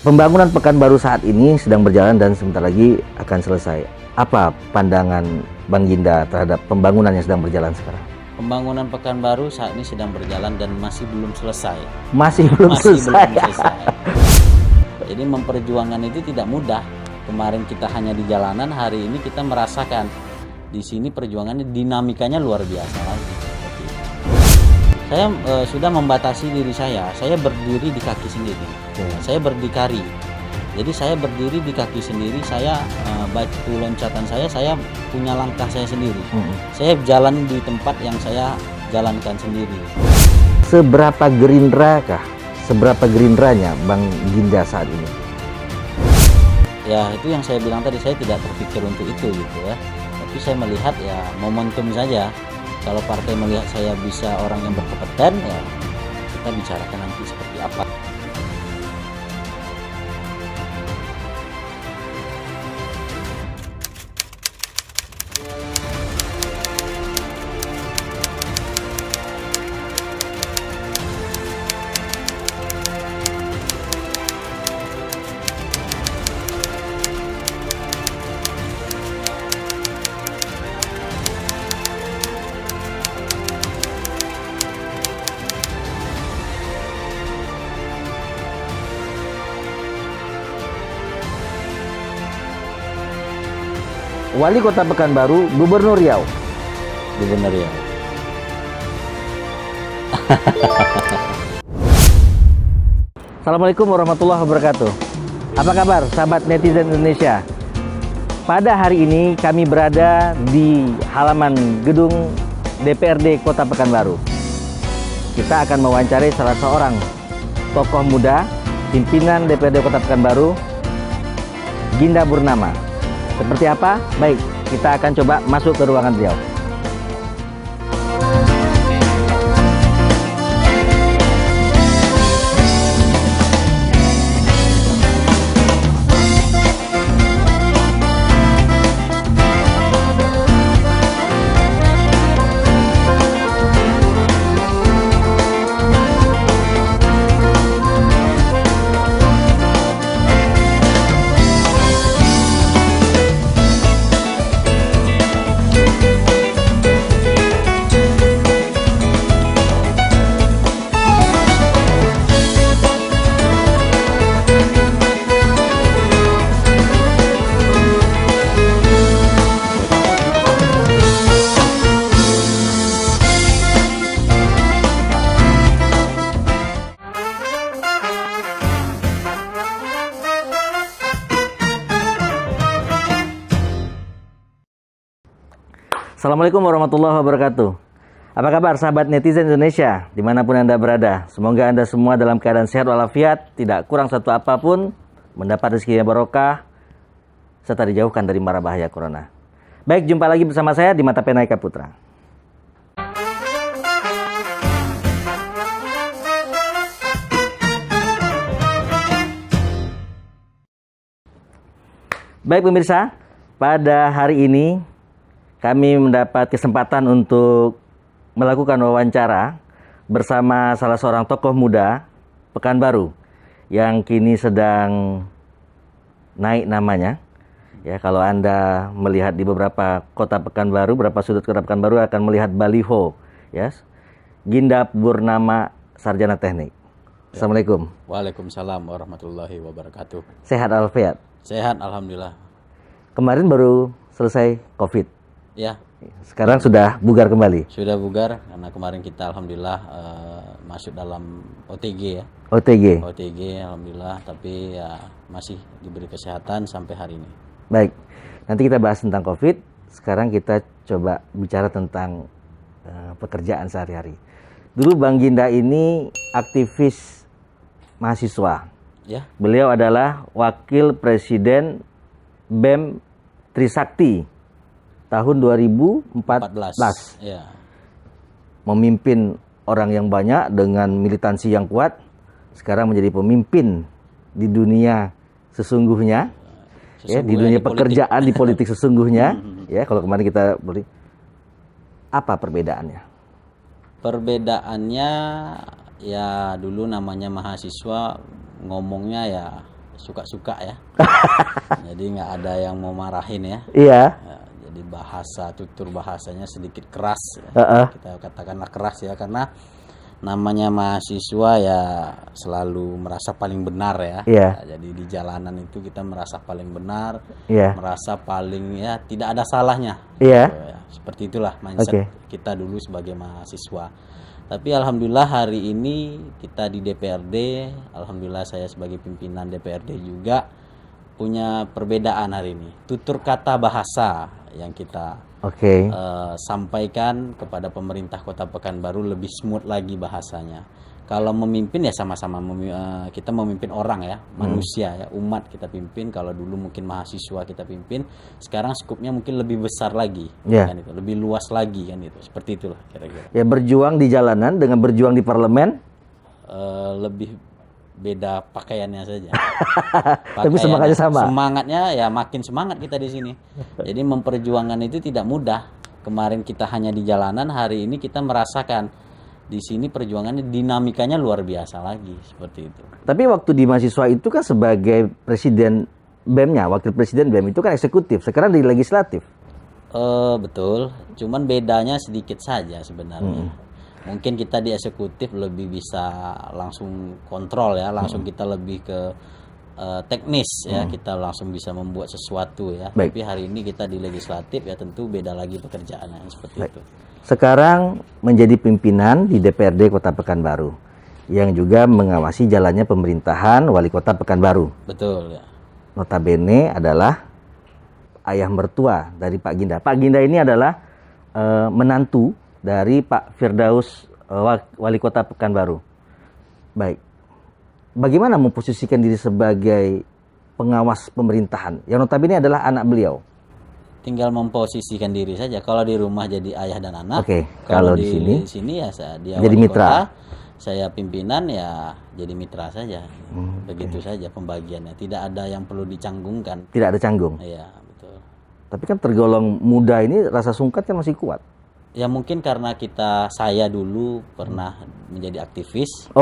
Pembangunan Pekanbaru saat ini sedang berjalan dan sebentar lagi akan selesai. Apa pandangan Bang Ginda terhadap pembangunan yang sedang berjalan sekarang? Pembangunan Pekanbaru saat ini sedang berjalan dan masih belum selesai. Masih belum selesai. Jadi memperjuangkan itu tidak mudah. Kemarin kita hanya di jalanan, hari ini kita merasakan di sini perjuangannya dinamikanya luar biasa lagi. Saya sudah membatasi diri saya berdiri di kaki sendiri. Saya berdikari. Jadi saya berdiri di kaki sendiri, saya batu loncatan saya punya langkah saya sendiri. Saya jalan di tempat yang saya jalankan sendiri. Seberapa gerindranya Bang Ginda saat ini? Ya itu yang saya bilang tadi, saya tidak terpikir untuk itu gitu ya. Tapi saya melihat ya momentum saja. Kalau partai melihat saya bisa orang yang berkompeten, ya kita bicarakan nanti seperti apa. Wali Kota Pekanbaru, Gubernur Riau. Gubernur ya. Assalamualaikum warahmatullahi wabarakatuh. Apa kabar sahabat netizen Indonesia? Pada hari ini kami berada di halaman gedung DPRD Kota Pekanbaru. Kita akan mewawancarai salah seorang tokoh muda, pimpinan DPRD Kota Pekanbaru, Ginda Purnama. Seperti apa? Baik, kita akan coba masuk ke ruangan beliau. Assalamualaikum warahmatullahi wabarakatuh. Apa kabar sahabat netizen Indonesia dimanapun Anda berada? Semoga Anda semua dalam keadaan sehat walafiat, tidak kurang satu apapun, mendapat rezeki yang barokah, serta dijauhkan dari mara bahaya corona. Baik, jumpa lagi bersama saya di Mata Pena Eka Putra. Baik pemirsa, pada hari ini kami mendapat kesempatan untuk melakukan wawancara bersama salah seorang tokoh muda Pekanbaru yang kini sedang naik namanya. Ya, kalau Anda melihat di beberapa kota Pekanbaru, beberapa sudut kota Pekanbaru akan melihat baliho, ya. Ginda Purnama, Sarjana Teknik. Assalamualaikum. Waalaikumsalam warahmatullahi wabarakatuh. Sehat walafiat? Sehat alhamdulillah. Kemarin baru selesai COVID. Ya, Sekarang sudah bugar kembali. sudah bugar karena kemarin kita alhamdulillah masuk dalam OTG ya. OTG. OTG alhamdulillah, tapi ya masih diberi kesehatan sampai hari ini. Baik, nanti kita bahas tentang COVID. Sekarang kita coba bicara tentang pekerjaan sehari-hari. Dulu Bang Ginda ini aktivis mahasiswa. Ya, Beliau adalah Wakil Presiden BEM Trisakti tahun 2014. Ya. Memimpin orang yang banyak dengan militansi yang kuat. Sekarang menjadi pemimpin di dunia sesungguhnya. Ya, di dunia pekerjaan, di politik sesungguhnya. Ya, kalau kemarin kita beli, apa perbedaannya? Perbedaannya ya dulu namanya mahasiswa ngomongnya ya suka-suka ya. Jadi nggak ada yang mau marahin ya. Iya. Ya, jadi tutur bahasanya sedikit keras ya. Kita katakanlah keras ya, karena namanya mahasiswa ya selalu merasa paling benar ya. Iya. Ya, jadi di jalanan itu kita merasa paling benar, Iya. merasa paling ya tidak ada salahnya. Iya. Gitu ya. Seperti itulah mindset kita dulu sebagai mahasiswa. Tapi alhamdulillah hari ini kita di DPRD, alhamdulillah saya sebagai pimpinan DPRD juga punya perbedaan hari ini. Tutur kata bahasa yang kita sampaikan kepada pemerintah Kota Pekanbaru lebih smooth lagi bahasanya. Kalau memimpin ya sama-sama kita memimpin orang ya, manusia ya, umat kita pimpin. Kalau dulu mungkin mahasiswa kita pimpin, sekarang skupnya mungkin lebih besar lagi, kan itu, lebih luas lagi kan itu. Seperti itulah kira-kira. Ya, berjuang di jalanan dengan berjuang di parlemen lebih beda pakaiannya saja. Tapi semangatnya sama. Semangatnya ya makin semangat kita di sini. Jadi memperjuangkan itu tidak mudah. Kemarin kita hanya di jalanan, hari ini kita merasakan di sini perjuangannya dinamikanya luar biasa lagi seperti itu. Tapi waktu di mahasiswa itu kan sebagai presiden BEM-nya, wakil presiden BEM itu kan eksekutif. Sekarang di legislatif. Betul. Cuman bedanya sedikit saja sebenarnya. Mungkin kita di eksekutif lebih bisa langsung kontrol ya, langsung kita lebih ke teknis ya, kita langsung bisa membuat sesuatu ya. Tapi hari ini kita di legislatif ya tentu beda lagi pekerjaannya seperti itu. Sekarang menjadi pimpinan di DPRD Kota Pekanbaru yang juga mengawasi jalannya pemerintahan Wali Kota Pekanbaru. Betul ya. Notabene adalah ayah mertua dari Pak Ginda. Pak Ginda ini adalah menantu dari Pak Firdaus, Wali Kota Pekanbaru. Baik. Bagaimana memposisikan diri sebagai pengawas pemerintahan yang notabene adalah anak beliau? Tinggal memposisikan diri saja. Kalau di rumah jadi ayah dan anak. Kalau di sini ya dia jadi mitra. Kota, saya pimpinan ya jadi mitra saja. Begitu saja pembagiannya. Tidak ada yang perlu dicanggungkan. Tidak ada canggung. Iya, betul. Tapi kan tergolong muda ini rasa sungkat kan masih kuat. Ya mungkin karena saya dulu pernah menjadi aktivis.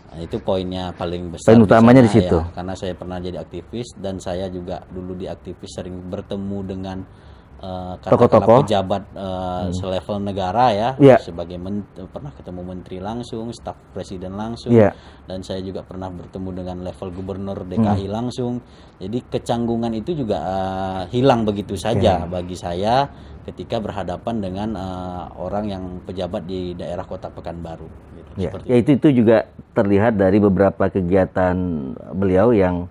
Nah, itu poinnya paling besar. Poin utamanya di situ. Ya, karena saya pernah jadi aktivis dan saya juga dulu di aktivis sering bertemu dengan tokoh-tokoh pejabat selevel negara ya. Sebagai pernah ketemu menteri langsung, staf presiden langsung, dan saya juga pernah bertemu dengan level gubernur DKI langsung. Jadi kecanggungan itu juga hilang begitu saja bagi saya ketika berhadapan dengan orang yang pejabat di daerah Kota Pekanbaru. Gitu. Itu juga terlihat dari beberapa kegiatan beliau yang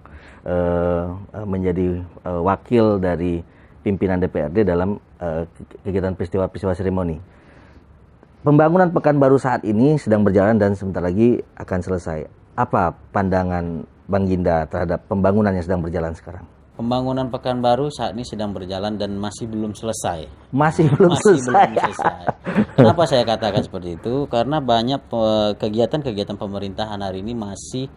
menjadi wakil dari pimpinan DPRD dalam kegiatan peristiwa-peristiwa seremoni. Pembangunan Pekanbaru saat ini sedang berjalan dan sebentar lagi akan selesai. Apa pandangan Bang Ginda terhadap pembangunan yang sedang berjalan sekarang? Pembangunan Pekanbaru saat ini sedang berjalan dan masih belum selesai. Masih belum selesai. Kenapa saya katakan seperti itu? Karena banyak kegiatan-kegiatan pemerintahan hari ini masih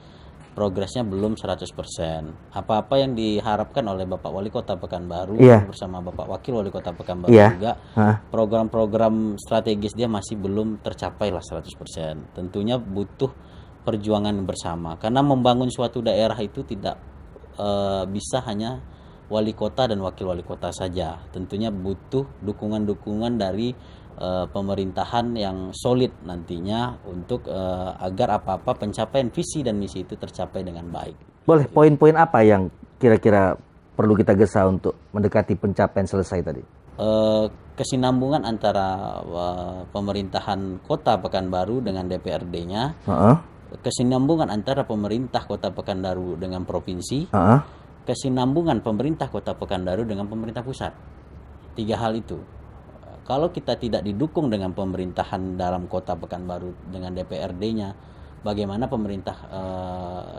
progresnya belum 100%. Apa-apa yang diharapkan oleh Bapak Wali Kota Pekanbaru bersama Bapak Wakil Wali Kota Pekanbaru juga program-program strategis dia masih belum tercapai lah 100%. Tentunya butuh perjuangan bersama. Karena membangun suatu daerah itu tidak bisa hanya wali kota dan wakil wali kota saja. Tentunya butuh dukungan-dukungan dari pemerintahan yang solid nantinya untuk agar apa-apa pencapaian visi dan misi itu tercapai dengan baik. Boleh poin-poin apa yang kira-kira perlu kita gesa untuk mendekati pencapaian selesai tadi? Kesinambungan antara pemerintahan Kota Pekanbaru dengan DPRD-nya. Kesinambungan antara pemerintah Kota Pekanbaru dengan provinsi, kesinambungan pemerintah Kota Pekanbaru dengan pemerintah pusat. 3 hal itu. Kalau kita tidak didukung dengan pemerintahan dalam Kota Pekanbaru dengan DPRD-nya, bagaimana pemerintah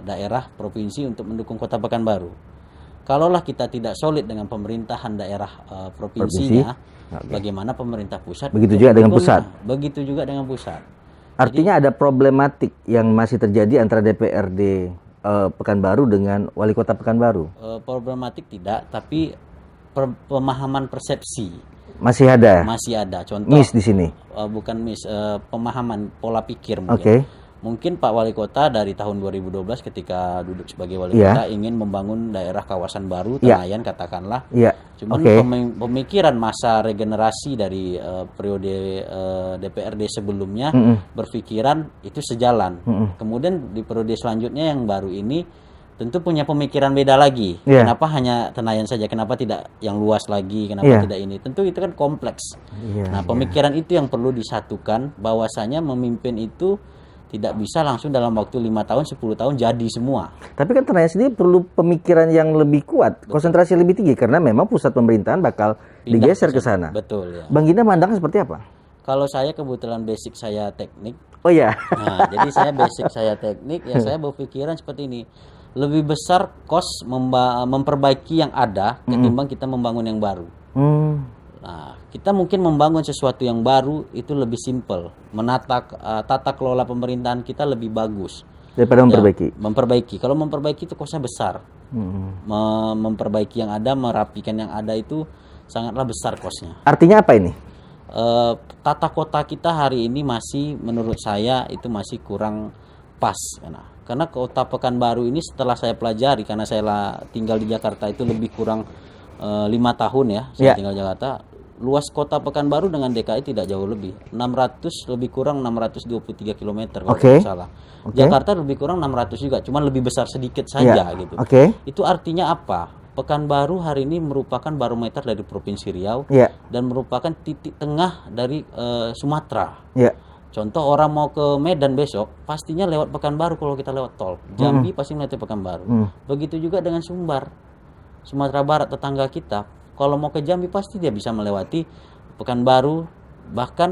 daerah provinsi untuk mendukung Kota Pekanbaru? Kalaulah kita tidak solid dengan pemerintahan daerah provinsinya, bagaimana pemerintah pusat? Begitu juga dengan pusat. Begitu juga dengan pusat. Artinya ada problematik yang masih terjadi antara DPRD Pekanbaru dengan Wali Kota Pekanbaru. Problematik tidak, tapi pemahaman persepsi masih ada. Masih ada. Contoh miss di sini. Bukan miss, pemahaman pola pikir mungkin. Mungkin Pak Wali Kota dari tahun 2012 ketika duduk sebagai Wali Iya. Kota ingin membangun daerah kawasan baru Iya. Tenayan katakanlah. Iya. Cuman Oke. pemikiran masa regenerasi dari periode DPRD sebelumnya berpikiran itu sejalan. Kemudian di periode selanjutnya yang baru ini tentu punya pemikiran beda lagi. Iya. Kenapa hanya Tenayan saja? Kenapa tidak yang luas lagi? Kenapa Iya. tidak ini? Tentu itu kan kompleks. Iya, Nah, pemikiran itu yang perlu disatukan, bahwasanya memimpin itu tidak bisa langsung dalam waktu 5 tahun, 10 tahun jadi semua. Tapi kan Tenayan sendiri perlu pemikiran yang lebih kuat, konsentrasi lebih tinggi karena memang pusat pemerintahan bakal Pindah digeser ke ke sana. Betul ya. Bang Ginda mandangnya seperti apa? Kalau saya kebetulan basic saya teknik. Oh ya. Nah, jadi saya basic saya teknik, ya saya berpikiran seperti ini. Lebih besar cost memperbaiki yang ada ketimbang kita membangun yang baru. Nah, kita mungkin membangun sesuatu yang baru itu lebih simpel, menata tata kelola pemerintahan kita lebih bagus Daripada memperbaiki. memperbaiki. Kalau memperbaiki itu kosnya besar. Memperbaiki yang ada, merapikan yang ada itu sangatlah besar kosnya. Artinya apa ini? Tata kota kita hari ini masih, menurut saya itu masih kurang pas, karena kota Pekanbaru ini setelah saya pelajari, karena saya tinggal di Jakarta itu lebih kurang 5 tahun ya, saya tinggal di Jakarta. Luas kota Pekanbaru dengan DKI tidak jauh lebih, 600 lebih kurang 623 km kalau tidak salah. Jakarta lebih kurang 600 juga, cuman lebih besar sedikit saja gitu. Itu artinya apa? Pekanbaru hari ini merupakan barometer dari Provinsi Riau dan merupakan titik tengah dari Sumatera. Contoh orang mau ke Medan besok, pastinya lewat Pekanbaru kalau kita lewat tol. Jambi pasti melewati Pekanbaru. Begitu juga dengan Sumbar, Sumatera Barat tetangga kita. Kalau mau ke Jambi pasti dia bisa melewati Pekanbaru. Bahkan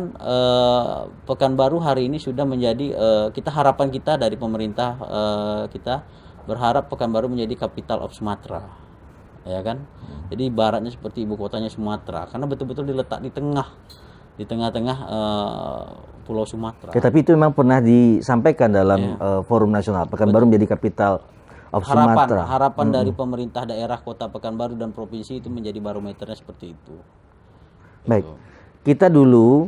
Pekanbaru hari ini sudah menjadi kita harapan kita dari pemerintah kita berharap Pekanbaru menjadi capital of Sumatera, ya kan? Jadi ibaratnya seperti ibu kotanya Sumatera, karena betul-betul diletak di tengah-tengah Pulau Sumatera. Tapi itu memang pernah disampaikan dalam forum nasional Pekanbaru menjadi capital of Sumatera. Harapan dari pemerintah daerah Kota Pekanbaru dan provinsi itu menjadi barometernya seperti itu. Baik. Kita dulu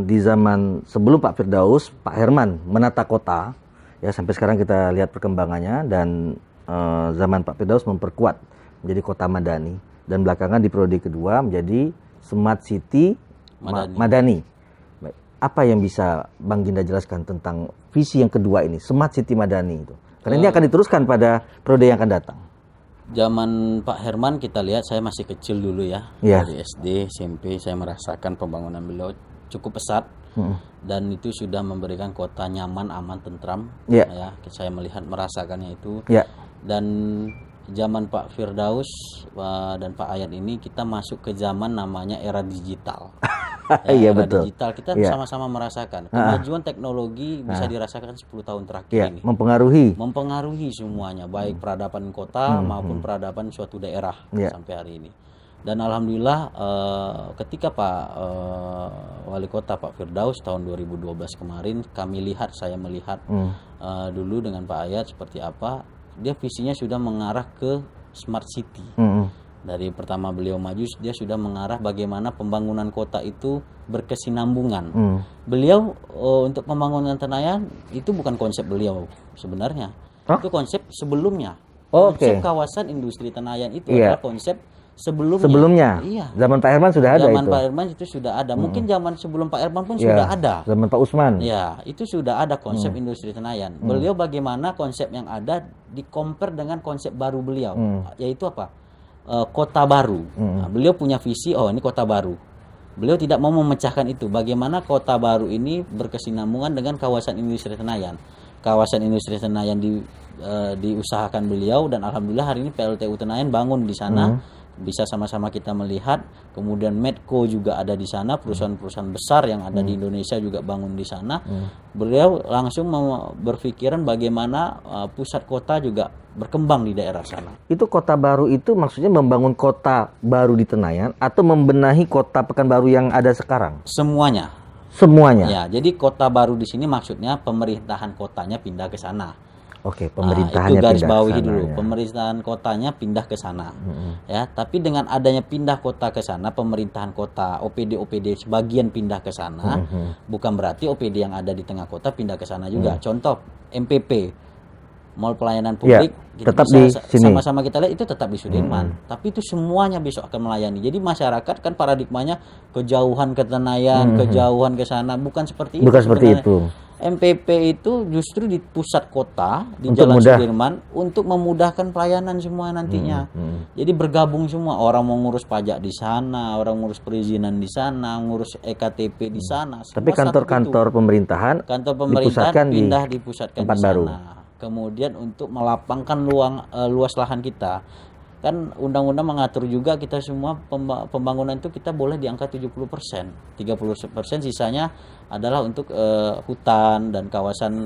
di zaman sebelum Pak Firdaus, Pak Herman menata kota, ya sampai sekarang kita lihat perkembangannya, dan zaman Pak Firdaus memperkuat menjadi kota madani, dan belakangan di periode kedua menjadi Smart City Madani. Baik. Apa yang bisa Bang Ginda jelaskan tentang visi yang kedua ini, Smart City Madani itu? Karena ini akan diteruskan pada periode yang akan datang. Zaman Pak Herman kita lihat, saya masih kecil dulu ya. Dari SD, SMP saya merasakan pembangunan beliau cukup pesat. Dan itu sudah memberikan kota nyaman, aman, tentram. Ya, saya merasakannya itu. Dan zaman Pak Firdaus dan Pak Ayat ini kita masuk ke zaman namanya era digital. Era digital kita sama-sama merasakan kemajuan teknologi bisa dirasakan 10 tahun terakhir ini. Mempengaruhi semuanya, baik peradaban kota maupun peradaban suatu daerah sampai hari ini. Dan alhamdulillah ketika Pak Wali Kota Pak Firdaus tahun 2012 kemarin saya melihat dulu dengan Pak Ayat seperti apa, dia visinya sudah mengarah ke Smart City. Dari pertama beliau maju, dia sudah mengarah bagaimana pembangunan kota itu berkesinambungan. Beliau untuk pembangunan Tenayan itu bukan konsep beliau sebenarnya. Itu konsep sebelumnya. Konsep kawasan industri Tenayan itu adalah konsep sebelumnya. Zaman Pak Herman sudah ada. Zaman Pak Herman itu sudah ada. Mungkin zaman sebelum Pak Herman pun sudah ada. Zaman Pak Usman. Ya, itu sudah ada konsep industri Tenayan. Beliau bagaimana konsep yang ada di-compare dengan konsep baru beliau, yaitu apa? Kota baru. Nah, beliau punya visi, ini kota baru. Beliau tidak mau memecahkan itu. Bagaimana kota baru ini berkesinambungan dengan kawasan industri Tenayan. Kawasan industri Tenayan diusahakan beliau, dan alhamdulillah hari ini PLTU Tenayan bangun di sana. Bisa sama-sama kita melihat. Kemudian Medco juga ada di sana, perusahaan-perusahaan besar yang ada di Indonesia juga bangun di sana. Beliau langsung berpikiran bagaimana pusat kota juga berkembang di daerah sana. Itu kota baru itu maksudnya membangun kota baru di Tenayan atau membenahi kota Pekanbaru yang ada sekarang? Semuanya. Semuanya. Ya, jadi kota baru di sini maksudnya pemerintahan kotanya pindah ke sana. Oke, Nah, itu pemerintahannya garis pindah ke bawahi sana, dulu. ya. Pemerintahan kotanya pindah ke sana. Ya, tapi dengan adanya pindah kota ke sana, pemerintahan kota, OPD sebagian pindah ke sana, bukan berarti OPD yang ada di tengah kota pindah ke sana juga. Contoh MPP, Mall Pelayanan Publik, kita tetap bisa di sini. sama-sama kita lihat itu tetap di Sudirman. Tapi itu semuanya besok akan melayani. Jadi masyarakat kan paradigmanya kejauhan ke Tenayan, kejauhan ke sana, bukan seperti itu Bukan seperti sebenarnya. itu. MPP itu justru di pusat kota di Untuk Jalan mudah. Sudirman untuk memudahkan pelayanan semua nantinya. Jadi bergabung semua, orang mau ngurus pajak di sana, orang ngurus perizinan di sana, ngurus EKTP di sana. Tapi Semua satu kantor-kantor pemerintahan kantor pemerintahan dipusatkan dipusatkan tempat di baru. sana. Kemudian untuk melapangkan luas lahan kita. Kan undang-undang mengatur juga kita semua pembangunan itu kita boleh di angka 70%. 30% sisanya adalah untuk hutan dan kawasan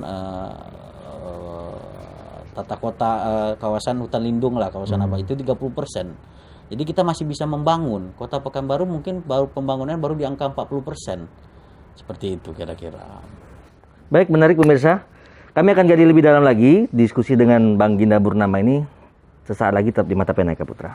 tata kota, kawasan hutan lindung lah, kawasan apa itu 30%. Jadi kita masih bisa membangun. Kota Pekanbaru mungkin baru pembangunan baru di angka 40%. Seperti itu kira-kira. Baik, menarik pemirsa. Kami akan gali lebih dalam lagi diskusi dengan Bang Ginda Purnama ini sesaat lagi, tetap di Mata Pena Eka Putra.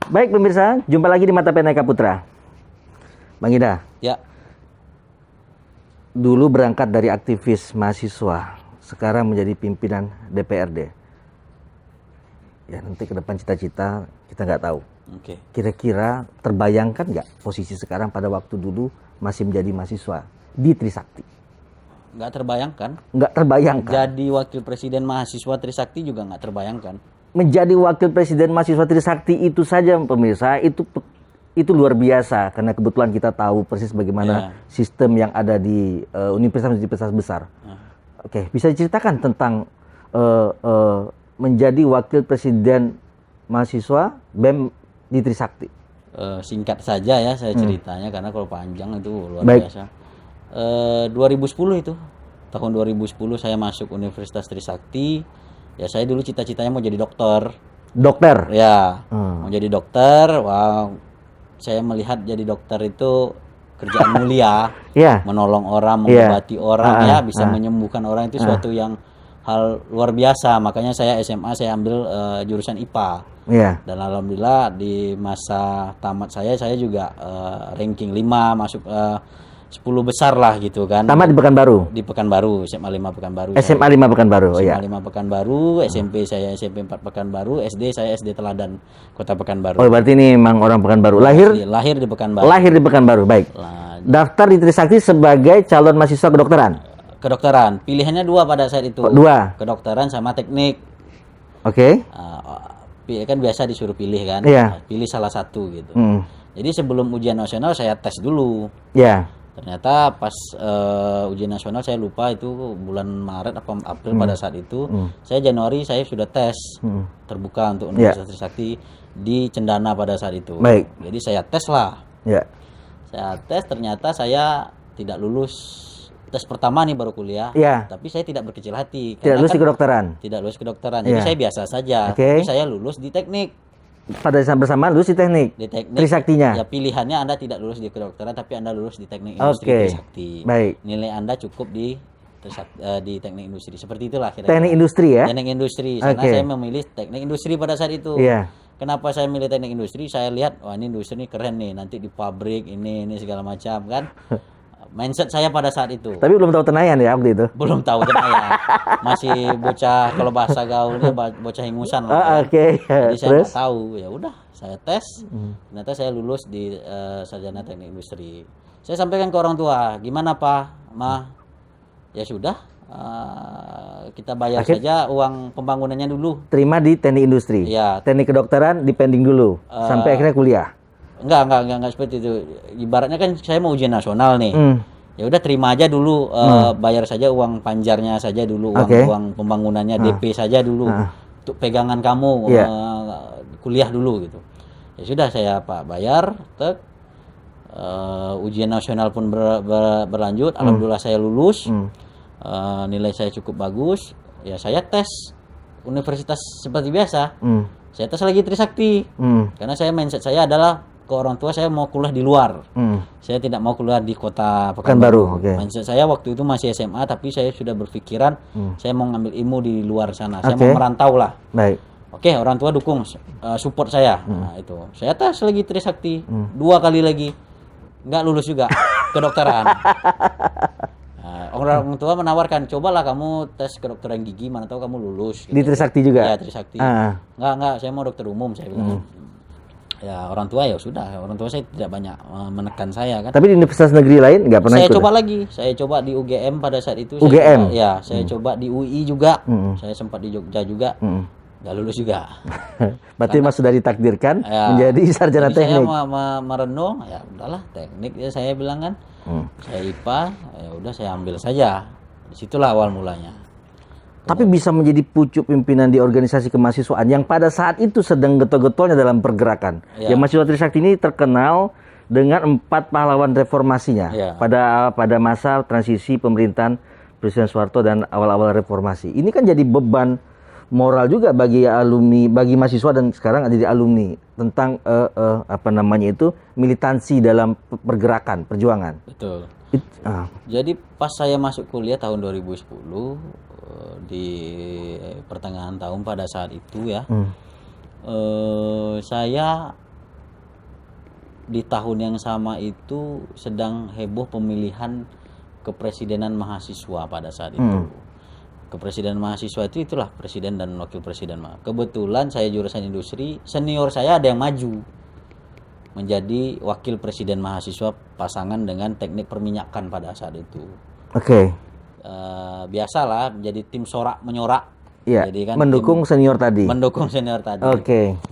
Baik pemirsa, jumpa lagi di Mata Pena Eka Putra. Bang Ginda, Ya, dulu berangkat dari aktivis mahasiswa, sekarang menjadi pimpinan DPRD. Ya nanti ke depan cita-cita kita nggak tahu. oke. Kira-kira terbayangkan nggak posisi sekarang pada waktu dulu masih menjadi mahasiswa di Trisakti? Nggak terbayangkan. Nggak terbayangkan. Jadi wakil presiden mahasiswa Trisakti juga nggak terbayangkan. Menjadi wakil presiden mahasiswa Trisakti itu saja pemirsa, itu luar biasa karena kebetulan kita tahu persis bagaimana sistem yang ada di universitas-universitas besar. Oke, bisa diceritakan tentang menjadi wakil presiden mahasiswa BEM di Trisakti? Singkat saja ya saya ceritanya karena kalau panjang itu luar Baik. biasa. 2010 itu, tahun 2010 saya masuk Universitas Trisakti. Ya saya dulu cita-citanya mau jadi dokter. Dokter? Ya, mau jadi dokter. Wah, saya melihat jadi dokter itu kerjaan mulia, Ya. menolong orang, mengobati orang, ya bisa menyembuhkan orang itu suatu yang hal luar biasa. Makanya saya SMA saya ambil jurusan IPA. Iya. Dan alhamdulillah di masa tamat saya juga ranking 5 masuk 10 besar lah gitu kan. Tamat di Pekanbaru? Di Pekanbaru, SMA 5 Pekanbaru. SMA 5 Pekanbaru, oh SMA ya. 5 Pekanbaru, SMP saya SMP 4 Pekanbaru, SD saya SD Teladan Kota Pekanbaru. Oh berarti ini memang orang Pekanbaru. Lahir di Pekanbaru. Lahir di Pekanbaru, baik. Lah, Daftar di Trisakti sebagai calon mahasiswa kedokteran? kedokteran. Pilihannya 2 pada saat itu. 2? Kedokteran sama teknik. Oke. Kan biasa disuruh pilih kan. Iya. Pilih salah satu gitu. Mm. Jadi sebelum ujian nasional saya tes dulu. Ya. Ternyata pas ujian nasional saya lupa itu bulan Maret atau April pada saat itu. Saya Januari saya sudah tes terbuka untuk Universitas Trisakti di Cendana pada saat itu. Baik. Jadi saya tes lah. Ya. Saya tes ternyata saya tidak lulus tes pertama nih baru kuliah. Iya. Tapi saya tidak berkecil hati. Tidak lulus kan di kedokteran? Tidak lulus kedokteran. Jadi Iya. saya biasa saja. Oke. Tapi saya lulus di teknik. Pada saat bersamaan lulus di teknik? Di teknik. Trisaktinya? Ya pilihannya Anda tidak lulus di kedokteran tapi Anda lulus di teknik industri Oke. Trisakti. Baik. Nilai Anda cukup di di teknik industri. Seperti itulah kira-kira. Teknik industri ya? Teknik industri. Karena Oke. saya memilih teknik industri pada saat itu. Iya. Kenapa saya milih teknik industri? Saya lihat wah ini industri ini keren nih, nanti di pabrik ini segala macam kan. Mindset saya pada saat itu. Tapi belum tahu Tenayan ya waktu itu? Belum tahu Tenayan. Masih bocah, kalau bahasa gaulnya bocah ingusan lah. Oke. Jadi saya Terus? nggak tahu. Ya udah, saya tes. Ternyata saya lulus di sarjana teknik industri. Saya sampaikan ke orang tua, gimana Pak, Ma? Ya sudah, kita bayar saja uang pembangunannya dulu. Terima di teknik industri. Ya. Teknik kedokteran dipending dulu sampai akhirnya kuliah. Enggak seperti itu. Ibaratnya kan saya mau ujian nasional nih. Ya udah terima aja dulu, bayar saja uang panjarnya saja dulu, uang pembangunannya DP saja dulu. Untuk pegangan kamu kuliah dulu gitu. Ya sudah saya bayar, ujian nasional pun berlanjut. Alhamdulillah saya lulus. Nilai saya cukup bagus. Ya saya tes universitas seperti biasa. Saya tes lagi Trisakti. Karena mindset saya adalah ke orang tua saya mau kuliah di luar. Saya tidak mau kuliah di kota Pekanbaru. Mindset saya waktu itu masih SMA, tapi saya sudah berpikiran saya mau ngambil ilmu di luar sana. Saya mau merantau lah. Baik. Oke, orang tua dukung, support saya. Nah, itu. Saya tes lagi Trisakti 2 kali lagi. Nggak lulus juga kedokteran. Orang tua menawarkan, cobalah kamu tes kedokteran gigi, mana tahu kamu lulus. Gitu. Di Trisakti juga? Ya, Trisakti. Enggak, saya mau dokter umum, saya bilang. Ya, orang tua ya sudah, orang tua saya tidak banyak menekan saya kan. Tapi di universitas negeri lain nggak pernah saya ikut? coba lagi, saya coba di UGM pada saat itu. UGM? Saya coba di UI juga, saya sempat di Jogja juga. Nggak lulus juga. Berarti Mas sudah ditakdirkan menjadi sarjana teknik. Saya merenung, ya udahlah teknik ya saya bilang kan. Saya IPA, ya udah saya ambil saja. Disitulah awal mulanya. Tapi bisa menjadi pucuk pimpinan di organisasi kemahasiswaan yang pada saat itu sedang getol-getolnya dalam pergerakan. Ya, mahasiswa Trisakti ini terkenal dengan 4 pahlawan reformasinya pada masa transisi pemerintahan Presiden Soeharto dan awal-awal reformasi. Ini kan jadi beban moral juga bagi alumni, bagi mahasiswa dan sekarang ada di alumni tentang militansi dalam pergerakan, perjuangan. Betul. Jadi pas saya masuk kuliah tahun 2010 di pertengahan tahun pada saat itu ya, saya di tahun yang sama itu sedang heboh pemilihan kepresidenan mahasiswa pada saat itu. Kepresidenan mahasiswa itulah presiden dan wakil presiden. Kebetulan saya jurusan industri, senior saya ada yang maju menjadi wakil presiden mahasiswa pasangan dengan teknik perminyakan pada saat itu. Biasalah menjadi tim sorak menyorak. Iya, jadi kan mendukung senior tadi. Mendukung senior tadi.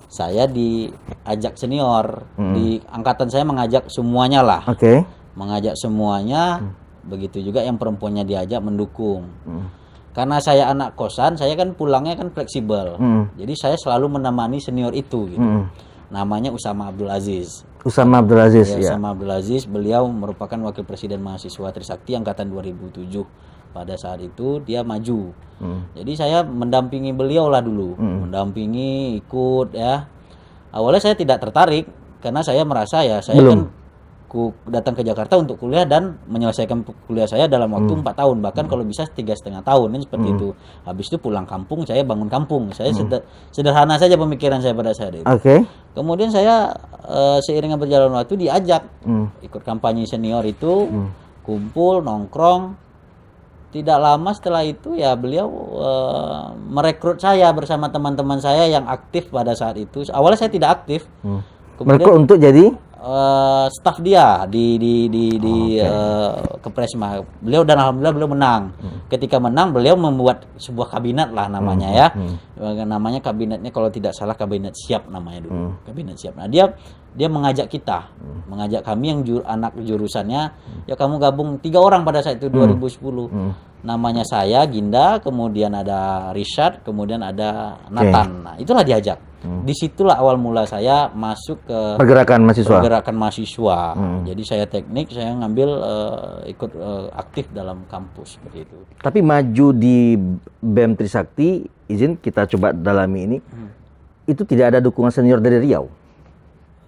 Saya diajak senior, di angkatan saya mengajak semuanya lah. Mengajak semuanya, begitu juga yang perempuannya diajak mendukung. Karena saya anak kosan, saya kan pulangnya kan fleksibel. Jadi saya selalu menemani senior itu gitu. Namanya Usama Abdul Aziz. Usama Abdul Aziz, ya. Usama Abdul Aziz, beliau merupakan wakil presiden mahasiswa Trisakti angkatan 2007. Pada saat itu dia maju. Jadi saya mendampingi beliau lah dulu. Mendampingi, ikut ya. Awalnya saya tidak tertarik karena saya merasa ya saya kan datang ke Jakarta untuk kuliah dan menyelesaikan kuliah saya dalam waktu 4 tahun, bahkan kalau bisa 3,5 tahun kan seperti itu. Habis itu pulang kampung, saya bangun kampung. Saya sederhana saja pemikiran saya pada saat itu. Kemudian saya seiring berjalan waktu diajak ikut kampanye senior itu, kumpul nongkrong. Tidak lama setelah itu ya beliau merekrut saya bersama teman-teman saya yang aktif pada saat itu. Awalnya saya tidak aktif. Merekrut untuk jadi staf dia di Kepresma. Beliau dan alhamdulillah beliau menang. Ketika menang beliau membuat sebuah kabinet lah namanya ya. Namanya kabinetnya kalau tidak salah kabinet siap namanya dulu. Kabinet siap. Nah, dia mengajak kita, mengajak kami yang anak jurusannya, ya kamu gabung 3 orang pada saat itu 2010. Namanya saya, Ginda, kemudian ada Rishad, kemudian ada Nathan. Nah, itulah diajak. Disitulah awal mula saya masuk ke pergerakan mahasiswa. Jadi saya teknik, saya ngambil ikut aktif dalam kampus seperti itu. Tapi maju di BEM Trisakti, izin kita coba dalami ini, itu tidak ada dukungan senior dari Riau.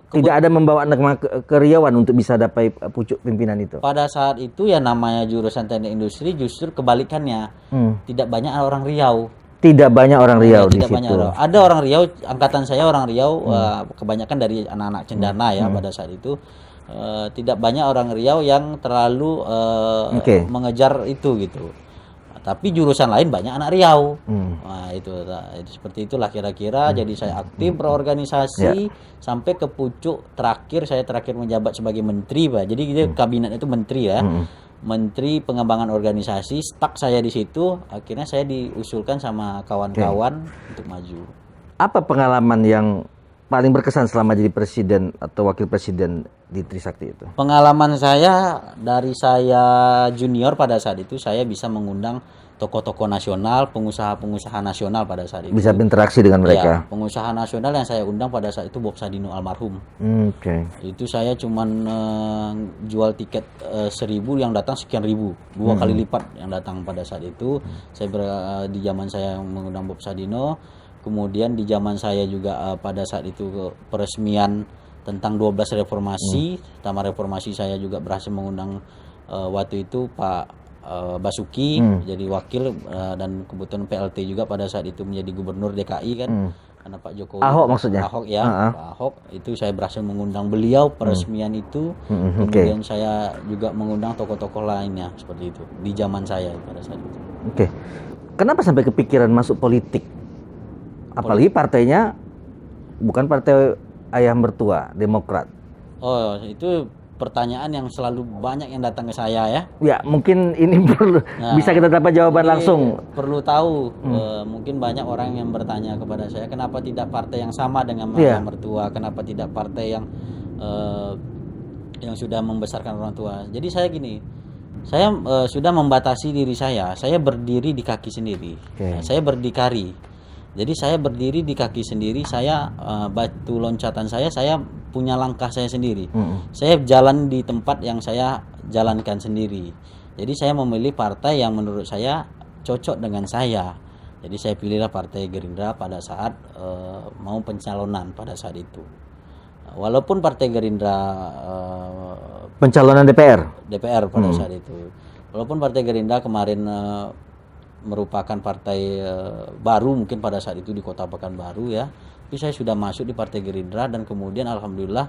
Tidak ada membawa anak ke Riauan untuk bisa dapat pucuk pimpinan itu. Pada saat itu ya namanya jurusan teknik industri justru kebalikannya. Tidak banyak orang Riau. Tidak banyak orang Riau di situ. Ada orang Riau, angkatan saya orang Riau, kebanyakan dari anak-anak Cendana ya pada saat itu. Tidak banyak orang Riau yang terlalu mengejar itu gitu. Tapi jurusan lain banyak anak Riau. Hmm. Nah, itu seperti itulah kira-kira. Jadi saya aktif berorganisasi sampai ke pucuk terakhir, saya terakhir menjabat sebagai menteri, Pak. Jadi dia kabinet itu menteri ya. Menteri Pengembangan Organisasi, stuck saya di situ. Akhirnya saya diusulkan sama kawan-kawan untuk maju. Apa pengalaman yang paling berkesan selama jadi presiden atau wakil presiden di Trisakti itu? Pengalaman saya dari saya junior pada saat itu, saya bisa mengundang tokoh-tokoh nasional, pengusaha-pengusaha nasional pada saat itu. Bisa berinteraksi dengan mereka. Ya, pengusaha nasional yang saya undang pada saat itu Bob Sadino almarhum. Oke. Itu saya cuman jual tiket 1.000, yang datang sekian ribu, 2 kali lipat yang datang pada saat itu. Saya di zaman saya mengundang Bob Sadino. Kemudian di zaman saya juga pada saat itu peresmian tentang 12 reformasi, Taman Reformasi, saya juga berhasil mengundang waktu itu Pak Basuki jadi wakil, dan kebetulan PLT juga pada saat itu menjadi gubernur DKI kan, karena Pak Jokowi. Ahok maksudnya? Ahok ya, Pak Ahok. Itu saya berhasil mengundang beliau peresmian itu. Kemudian saya juga mengundang tokoh-tokoh lainnya seperti itu di zaman saya pada saat itu. Oke. Kenapa sampai kepikiran masuk politik? Apalagi partainya bukan partai ayah mertua, Demokrat. Oh, itu pertanyaan yang selalu banyak yang datang ke saya ya. Ya, mungkin ini perlu bisa kita dapat jawaban langsung. Perlu tahu, mungkin banyak orang yang bertanya kepada saya, kenapa tidak partai yang sama dengan ayah mertua, kenapa tidak partai yang sudah membesarkan orang tua. Jadi saya gini, saya sudah membatasi diri saya berdiri di kaki sendiri. Saya berdikari. Jadi saya berdiri di kaki sendiri, saya batu loncatan saya punya langkah saya sendiri. Saya jalan di tempat yang saya jalankan sendiri. Jadi saya memilih partai yang menurut saya cocok dengan saya. Jadi saya pilihlah Partai Gerindra pada saat mau pencalonan pada saat itu. Walaupun Partai Gerindra pencalonan DPR pada saat itu. Walaupun Partai Gerindra kemarin merupakan partai baru mungkin pada saat itu di Kota Pekanbaru ya. Tapi saya sudah masuk di Partai Gerindra, dan kemudian alhamdulillah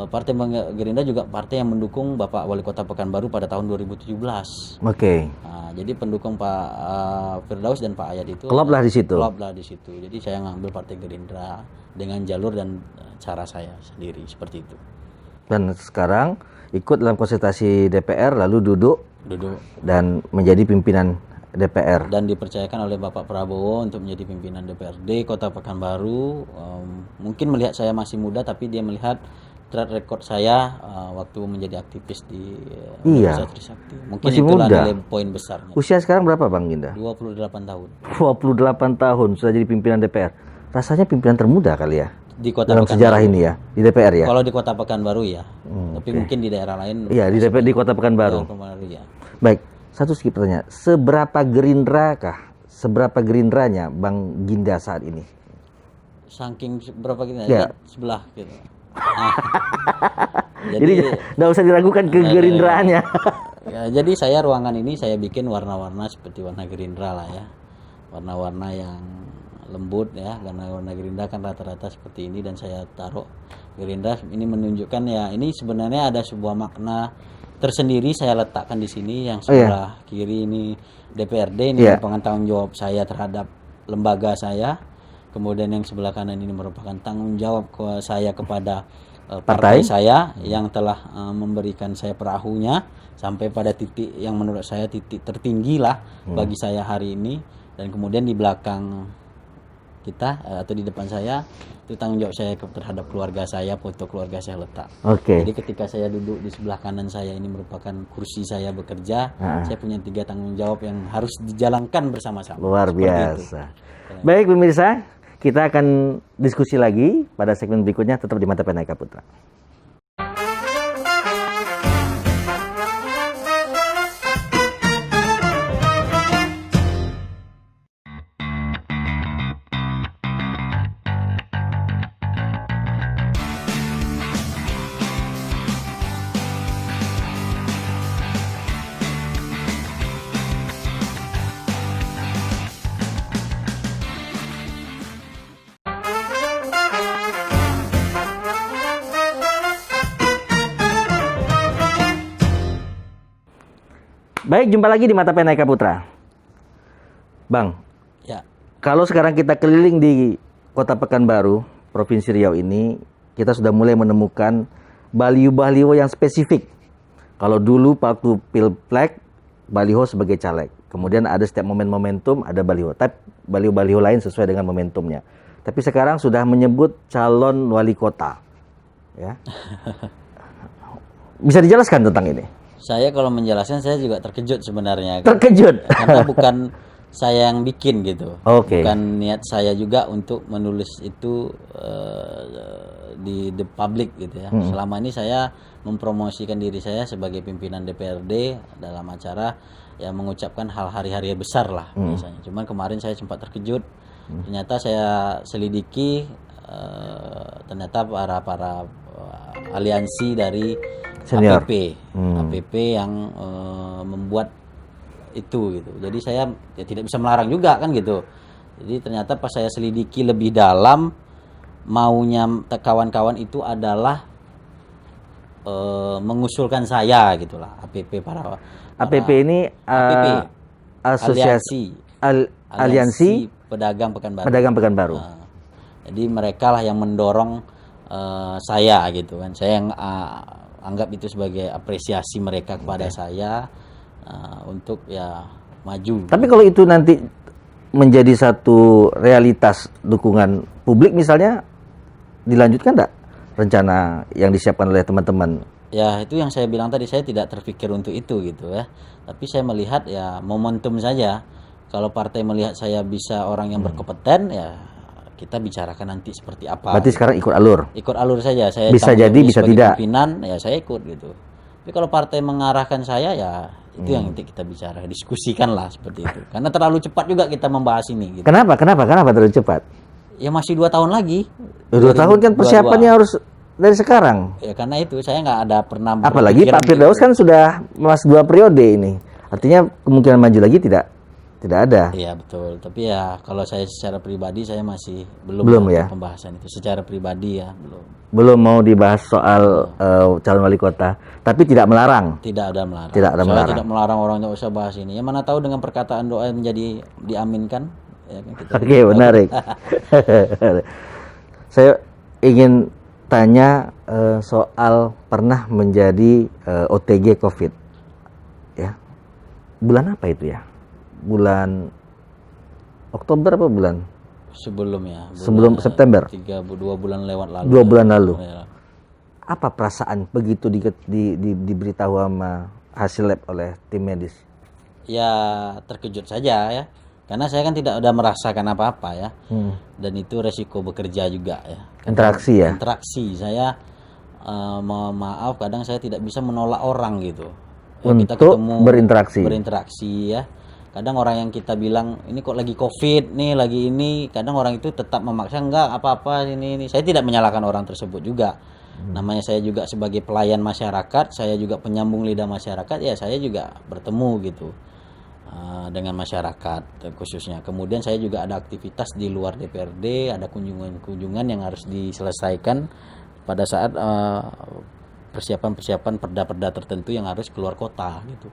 Partai Gerindra juga partai yang mendukung Bapak Wali Kota Pekanbaru pada tahun 2017. Oke. Nah, jadi pendukung Pak Firdaus dan Pak Ayat itu kloplah di situ. Kloplah di situ. Jadi saya ngambil Partai Gerindra dengan jalur dan cara saya sendiri seperti itu. Dan sekarang ikut dalam konsultasi DPR, lalu duduk dan menjadi pimpinan DPR, dan dipercayakan oleh Bapak Prabowo untuk menjadi pimpinan DPRD Kota Pekanbaru. Mungkin melihat saya masih muda, tapi dia melihat track record saya waktu menjadi aktivis di Desa Trisakti. Mungkin masih itulah muda. nilai poin besarnya. Usia sekarang berapa Bang Ginda? 28 tahun. 28 tahun sudah jadi pimpinan DPR. Rasanya pimpinan termuda kali ya Di Kota dalam Pekanbaru. sejarah ini ya, di DPR ya. Kalau di Kota Pekanbaru ya. Tapi mungkin di daerah lain. Iya, di DPR di Kota Pekanbaru. Ya. Baik. Satu sedikit pertanyaan, seberapa gerindranya Bang Ginda saat ini? Saking berapa gitu ya? Sebelah gitu. Jadi nggak usah diragukan kegerindraannya. Ya, jadi saya ruangan ini saya bikin warna-warna seperti warna Gerindra lah ya. Warna-warna yang lembut ya, karena warna Gerindra kan rata-rata seperti ini, dan saya taruh Gerindra ini menunjukkan ya, ini sebenarnya ada sebuah makna tersendiri saya letakkan di sini. Yang sebelah kiri ini DPRD, ini merupakan tanggung jawab saya terhadap lembaga saya. Kemudian yang sebelah kanan ini merupakan tanggung jawab saya kepada partai saya yang telah memberikan saya perahunya sampai pada titik yang menurut saya titik tertinggi lah bagi saya hari ini. Dan kemudian di belakang kita atau di depan saya itu tanggung jawab saya terhadap keluarga saya, foto keluarga saya letak. Jadi ketika saya duduk di sebelah kanan saya ini merupakan kursi saya bekerja. Saya punya 3 tanggung jawab yang harus dijalankan bersama-sama. Luar biasa. Baik pemirsa, kita akan diskusi lagi pada segmen berikutnya, tetap di Mata Pena Eka Putra. Baik, jumpa lagi di Mata Pena Eka Putra. Bang, Ya, kalau sekarang kita keliling di Kota Pekanbaru, Provinsi Riau ini, kita sudah mulai menemukan baliho-baliho yang spesifik. Kalau dulu waktu Pilpres, baliho sebagai caleg. Kemudian ada setiap momentum ada baliho. Tapi baliho-baliho lain sesuai dengan momentumnya. Tapi sekarang sudah menyebut calon wali kota. Ya. Bisa dijelaskan tentang ini? saya kalau menjelaskan saya juga terkejut sebenarnya. Terkejut. Karena bukan saya yang bikin gitu. Oke. Bukan niat saya juga untuk menulis itu di the public gitu ya. Selama ini saya mempromosikan diri saya sebagai pimpinan DPRD dalam acara ya mengucapkan hal hari-hari besar lah biasanya. Cuman kemarin saya sempat terkejut. Ternyata saya selidiki ternyata para aliansi dari Senior. APP yang membuat itu gitu. Jadi saya ya tidak bisa melarang juga kan gitu. Jadi ternyata pas saya selidiki lebih dalam maunya kawan-kawan itu adalah mengusulkan saya gitulah APP para APP ini APP Asosiasi Aliansi Pedagang Pekanbaru. Pedagang Pekanbaru. Nah, jadi mereka lah yang mendorong saya gitu kan. Saya yang anggap itu sebagai apresiasi mereka kepada saya untuk ya maju. Tapi kalau itu nanti menjadi satu realitas dukungan publik misalnya, dilanjutkan enggak rencana yang disiapkan oleh teman-teman? Ya itu yang saya bilang tadi, saya tidak terpikir untuk itu gitu ya. Tapi saya melihat ya momentum saja. Kalau partai melihat saya bisa orang yang berkompeten ya kita bicarakan nanti seperti apa. Berarti sekarang ikut alur. Ikut alur saja. Saya Bisa tanggung jadi, bisa sebagai tidak. pimpinan ya saya ikut gitu. Tapi kalau partai mengarahkan saya ya itu yang nanti kita bicara, diskusikan lah seperti itu. Karena terlalu cepat juga kita membahas ini. Gitu. Kenapa terlalu cepat? Ya masih 2 tahun lagi. 2 tahun kan 2022. persiapannya harus dari sekarang. Ya karena itu saya nggak ada pernah. Apalagi berpikiran Pak Firdaus gitu. kan sudah mas 2 periode ini. Artinya kemungkinan maju lagi tidak ada. Iya betul. Tapi ya kalau saya secara pribadi saya masih belum ya? pembahasan itu. Secara pribadi ya belum. Belum mau dibahas soal calon wali kota, tapi tidak melarang. Tidak ada melarang. Tidak ada Saya melarang. tidak melarang orang untuk usah bahas ini. Ya mana tahu dengan perkataan doa menjadi diaminkan. Ya, kan, kita Oke, menarik. Saya ingin tanya soal pernah menjadi OTG COVID. Ya. Bulan apa itu ya? Bulan Oktober apa bulan? Sebelum September. 2 bulan lewat lalu. 2 bulan lalu. Ya. Apa perasaan begitu diberitahu sama hasil lab oleh tim medis? Ya terkejut saja ya. Karena saya kan tidak ada merasakan apa-apa ya. Dan itu resiko bekerja juga ya. Interaksi ya? Interaksi. Saya maaf kadang saya tidak bisa menolak orang gitu. Ya, Untuk kita ketemu berinteraksi ya. Kadang orang yang kita bilang ini kok lagi COVID nih, lagi ini, kadang orang itu tetap memaksa enggak apa-apa ini. Saya tidak menyalahkan orang tersebut juga. Namanya saya juga sebagai pelayan masyarakat, saya juga penyambung lidah masyarakat, ya saya juga bertemu gitu dengan masyarakat khususnya. Kemudian saya juga ada aktivitas di luar DPRD, ada kunjungan-kunjungan yang harus diselesaikan pada saat persiapan perda-perda tertentu yang harus keluar kota gitu.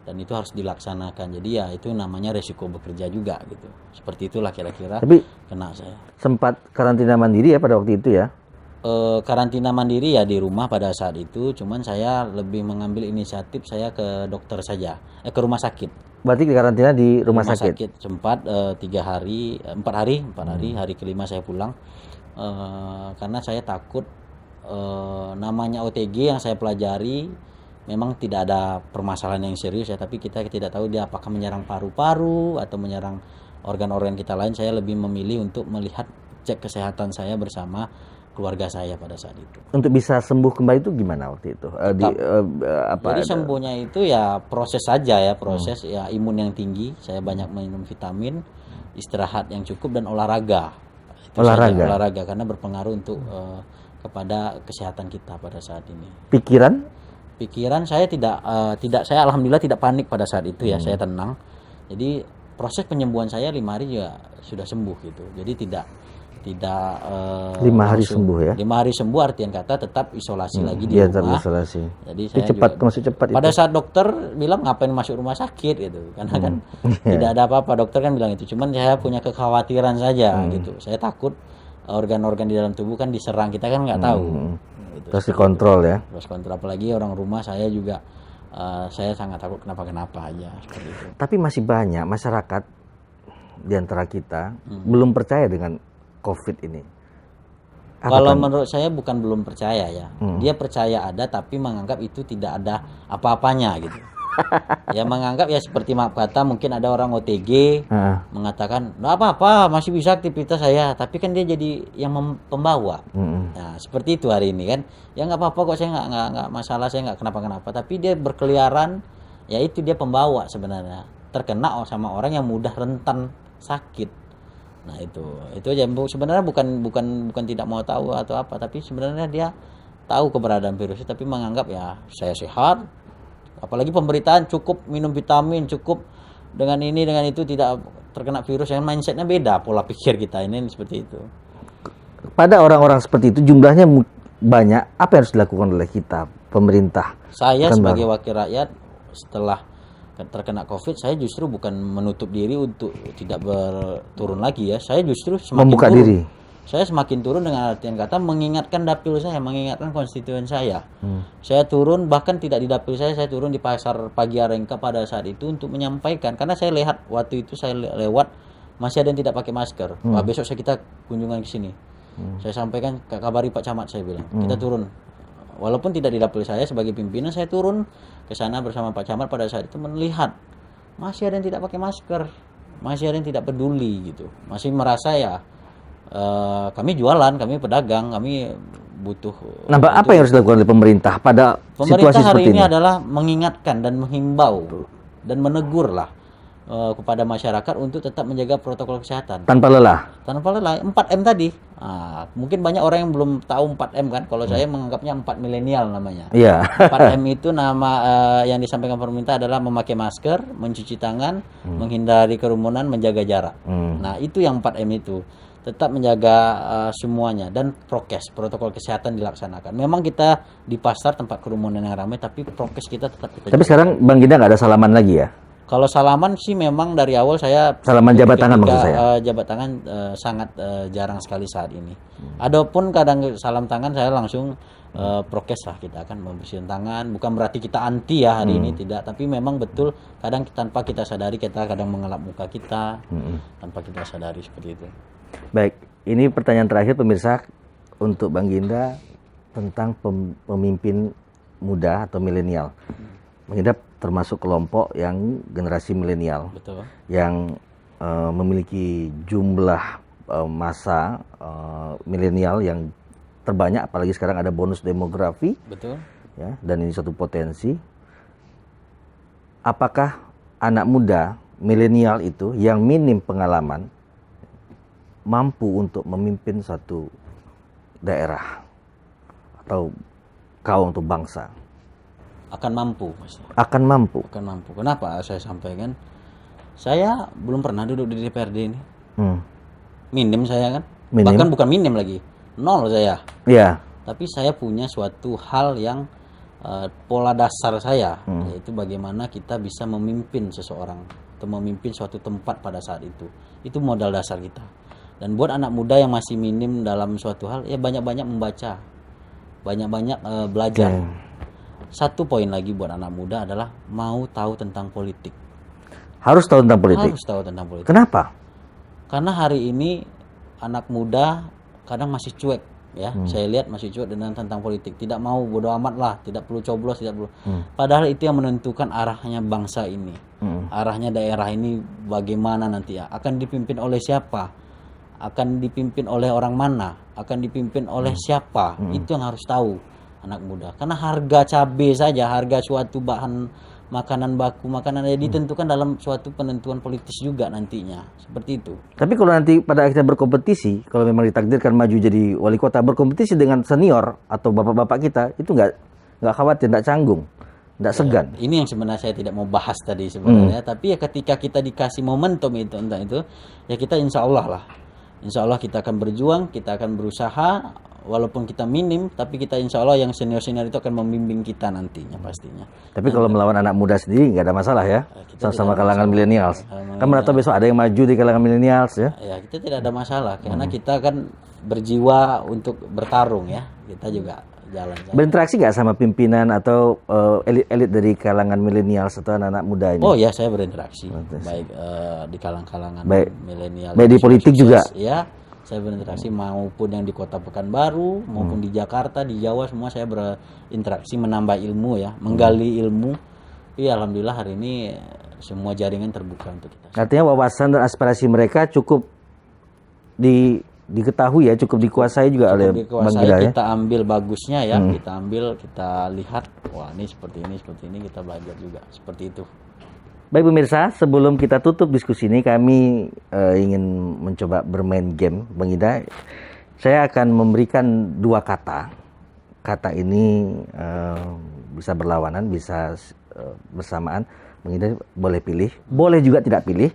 Dan itu harus dilaksanakan. Jadi ya itu namanya resiko bekerja juga gitu. Seperti itulah kira-kira. Tapi kena saya. Sempat karantina mandiri ya pada waktu itu ya? Karantina mandiri ya di rumah pada saat itu. Cuman saya lebih mengambil inisiatif saya ke dokter saja. Ke rumah sakit. Berarti karantina di rumah sakit? Sempat 4 hari. Hari kelima saya pulang. Karena saya takut namanya OTG yang saya pelajari memang tidak ada permasalahan yang serius ya, tapi kita tidak tahu dia apakah menyerang paru-paru atau menyerang organ-organ kita lain. Saya lebih memilih untuk melihat cek kesehatan saya bersama keluarga saya pada saat itu. Untuk bisa sembuh kembali itu gimana waktu itu? Jadi sembuhnya itu ya proses saja ya, ya imun yang tinggi, saya banyak minum vitamin, istirahat yang cukup dan olahraga. Olahraga karena berpengaruh untuk kepada kesehatan kita pada saat ini. Pikiran saya tidak saya alhamdulillah tidak panik pada saat itu ya, saya tenang. Jadi proses penyembuhan saya 5 hari juga sudah sembuh gitu. Jadi tidak 5 hari langsung. sembuh ya? 5 hari sembuh artian kata tetap isolasi lagi di Iya, tetap rumah. isolasi. Jadi Itu saya cepat, juga, masih cepat pada itu. saat dokter bilang ngapain masuk rumah sakit gitu, karena kan tidak ada apa-apa, dokter kan bilang itu. Cuman saya punya kekhawatiran saja gitu. Saya takut organ-organ di dalam tubuh kan diserang, kita kan nggak tahu. Gitu. Terus dikontrol ya. Terus kontrol, apalagi orang rumah saya juga, saya sangat takut kenapa-kenapa aja seperti itu. Tapi masih banyak masyarakat di antara kita belum percaya dengan COVID ini. Apa Kalau kan? menurut saya bukan belum percaya ya, dia percaya ada tapi menganggap itu tidak ada apa-apanya gitu. Ya menganggap ya seperti maaf kata mungkin ada orang OTG Ah, mengatakan nggak apa-apa masih bisa aktivitas saya, tapi kan dia jadi yang pembawa. mm-mm. Nah seperti itu hari ini kan, ya nggak apa-apa kok, saya nggak masalah, saya nggak kenapa-kenapa, tapi dia berkeliaran, ya itu dia pembawa sebenarnya, terkena sama orang yang mudah rentan sakit. Nah itu aja. Sebenarnya bukan tidak mau tahu atau apa, tapi sebenarnya dia tahu keberadaan virus tapi menganggap ya saya sehat. Apalagi pemberitaan cukup minum vitamin, cukup dengan ini dengan itu tidak terkena virus. Yang mindsetnya beda, pola pikir kita ini seperti itu. Pada orang-orang seperti itu jumlahnya banyak, apa yang harus dilakukan oleh kita, pemerintah? Saya Pekanbaru. sebagai wakil rakyat setelah terkena COVID, saya justru bukan menutup diri untuk tidak berturun lagi ya. Saya justru semakin Membuka turun. diri. Saya semakin turun dengan artian kata mengingatkan dapil saya, mengingatkan konstituen saya. Saya turun, bahkan tidak di dapil saya turun di pasar Pagi Arengka pada saat itu untuk menyampaikan. Karena saya lihat waktu itu saya lewat masih ada yang tidak pakai masker. Wah, besok kita kunjungan ke sini. Saya sampaikan, kabari Pak Camat, saya bilang kita turun. Walaupun tidak di dapil saya sebagai pimpinan, saya turun ke sana bersama Pak Camat pada saat itu melihat masih ada yang tidak pakai masker, masih ada yang tidak peduli gitu, masih merasa ya kami jualan, kami pedagang, kami butuh. Nah, apa yang harus dilakukan oleh pemerintah pada Pemerintah situasi hari seperti ini ini? adalah mengingatkan dan menghimbau dan menegur lah kepada masyarakat untuk tetap menjaga protokol kesehatan Tanpa lelah. tanpa lelah. 4M tadi. Nah, mungkin banyak orang yang belum tahu 4M kan. Kalau saya menganggapnya 4 milenial namanya. Iya. 4M itu nama yang disampaikan pemerintah adalah memakai masker, mencuci tangan, menghindari kerumunan, menjaga jarak. Nah, itu yang 4M itu. Tetap menjaga semuanya dan prokes, protokol kesehatan dilaksanakan. Memang kita di pasar tempat kerumunan yang ramai, tapi prokes kita tetap kita Tapi jaga. sekarang Bang Ginda nggak ada salaman lagi ya? Kalau salaman sih memang dari awal saya Salaman jabat tangan maksud saya. Jabat tangan sangat jarang sekali saat ini. Adapun kadang salam tangan saya langsung prokes lah, kita akan membersihkan tangan. Bukan berarti kita anti ya hari ini, tidak. Tapi memang betul kadang tanpa kita sadari kita kadang mengelap muka kita tanpa kita sadari seperti itu. Baik, ini pertanyaan terakhir pemirsa untuk Bang Ginda tentang pemimpin muda atau milenial. Bang Ginda termasuk kelompok yang generasi milenial Betul. yang memiliki jumlah masa milenial yang terbanyak, apalagi sekarang ada bonus demografi Betul. ya, dan ini suatu potensi. Apakah anak muda milenial itu yang minim pengalaman mampu untuk memimpin satu daerah atau kaum atau bangsa? Akan mampu, Mas. Akan mampu. Akan mampu. Kenapa saya sampaikan? Saya belum pernah duduk di DPRD ini. Minim saya kan. Minim. Bahkan bukan minim lagi. Nol saya. Ya. Tapi saya punya suatu hal yang pola dasar saya, yaitu bagaimana kita bisa memimpin seseorang atau memimpin suatu tempat pada saat itu. Itu modal dasar kita. Dan buat anak muda yang masih minim dalam suatu hal, ya banyak-banyak membaca, banyak-banyak belajar. Satu poin lagi buat anak muda adalah mau tahu tentang politik. Harus tahu tentang politik. Harus tahu tentang politik. Kenapa? Karena hari ini anak muda kadang masih cuek ya. Saya lihat masih cuek tentang politik. Tidak mau, bodo amat lah, tidak perlu coblos, tidak perlu. Padahal itu yang menentukan arahnya bangsa ini. Arahnya daerah ini bagaimana nanti ya. Akan dipimpin oleh siapa? Akan dipimpin oleh orang mana? Akan dipimpin oleh siapa? Itu yang harus tahu anak muda. Karena harga cabai saja, harga suatu bahan makanan baku, makanan ditentukan dalam suatu penentuan politis juga nantinya. Seperti itu. Tapi kalau nanti pada akhirnya berkompetisi, kalau memang ditakdirkan maju jadi wali kota, berkompetisi dengan senior atau bapak-bapak kita, itu nggak khawatir, nggak canggung, nggak segan. Ini yang sebenarnya saya tidak mau bahas tadi sebenarnya. Tapi ya ketika kita dikasih momentum itu, entah itu, ya kita insya Allah lah. Insya Allah kita akan berjuang, kita akan berusaha, walaupun kita minim, tapi kita insya Allah yang senior-senior itu akan membimbing kita nantinya pastinya. Tapi kalau melawan anak muda sendiri nggak ada masalah ya, kita sama-sama tidak kalangan milenials. Kan menatap besok ada yang maju di kalangan milenials ya. Ya kita tidak ada masalah, karena kita kan berjiwa untuk bertarung ya. Kita juga jalan-jalan. Berinteraksi nggak sama pimpinan atau elit-elit dari kalangan milenials atau anak-anak muda ini? Oh ya, saya berinteraksi, baik di kalangan Baik. milenial, Baik di politik juga? Ya, saya berinteraksi maupun yang di Kota Pekanbaru, maupun di Jakarta, di Jawa, semua saya berinteraksi, menambah ilmu ya, menggali ilmu. Iya, alhamdulillah hari ini semua jaringan terbuka untuk kita. Artinya wawasan dan aspirasi mereka cukup diketahui ya, cukup dikuasai juga oleh Bang Dikuasai, Gida ya. kita ambil bagusnya ya, kita ambil, kita lihat, wah ini seperti ini, kita belajar juga seperti itu. Baik pemirsa, sebelum kita tutup diskusi ini, kami ingin mencoba bermain game, Bang Gida. Saya akan memberikan 2 kata. Kata ini bisa berlawanan, bisa bersamaan. Bang Gida boleh pilih, boleh juga tidak pilih.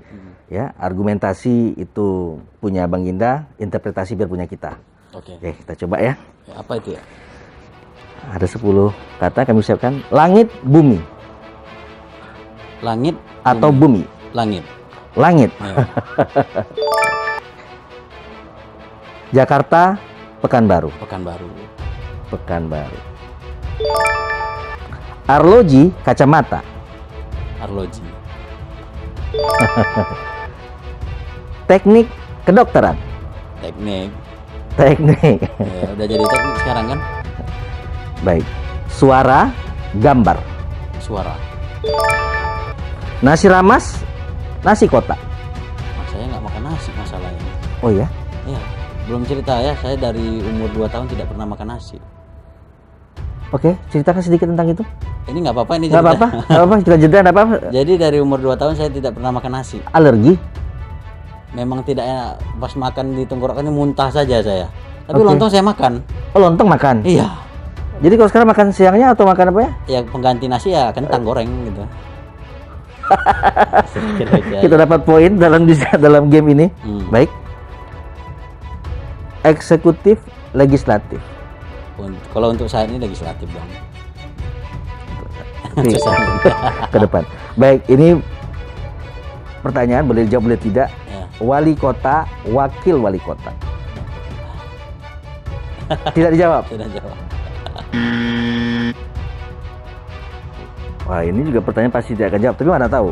Ya, argumentasi itu punya Bang Ginda, interpretasi biar punya kita. Oke. Oke, kita coba ya. Apa itu ya? Ada 10 kata kami siapkan. Langit, bumi. Langit Atau bumi. langit. Langit. Ya. Jakarta, Pekanbaru. Pekanbaru. Pekanbaru. Arloji, kacamata. Arloji. Teknik kedokteran. Teknik. Teknik. Ya, udah jadi teknik sekarang kan? Baik. Suara, gambar. Suara. Nasi ramas, nasi kotak. Saya nggak makan nasi masalahnya. Oh ya? Ya, belum cerita ya. Saya dari umur 2 tahun tidak pernah makan nasi. Oke, ceritakan sedikit tentang itu. Ini nggak apa-apa ini Nggak cerita. apa-apa, nggak apa-apa, kita jeda, nggak apa-apa. Jadi dari umur 2 tahun saya tidak pernah makan nasi. Alergi? Memang tidak enak, pas makan di tenggorokan ini muntah saja saya. Tapi Oke. lontong saya makan. Oh, lontong makan? Iya. Jadi kalau sekarang makan siangnya atau makan apa ya? Ya pengganti nasi ya kentang goreng gitu. Sedikit aja. Kita dapat poin dalam game ini. Baik. Eksekutif, legislatif. Kalau untuk saat ini legislatif dong. Oke, Susah. ke depan. Baik, ini pertanyaan boleh dijawab boleh tidak. Ya. Wali kota, wakil wali kota. Tidak dijawab. Sudah jawab. Wah, ini juga pertanyaan pasti tidak akan jawab. Tapi mana tahu.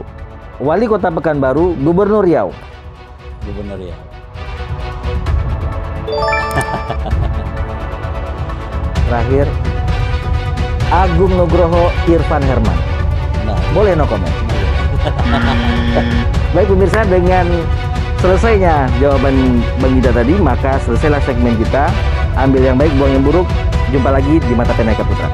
Wali kota Pekanbaru, Gubernur Riau. Gubernur ya. Terakhir, Agung Nugroho Irfan Herman. Nah, Boleh no comment. Baik pemirsa, dengan selesainya jawaban Bang Ida tadi, maka selesailah segmen kita. Ambil yang baik, buang yang buruk. Jumpa lagi di Mata Pena Eka Putra.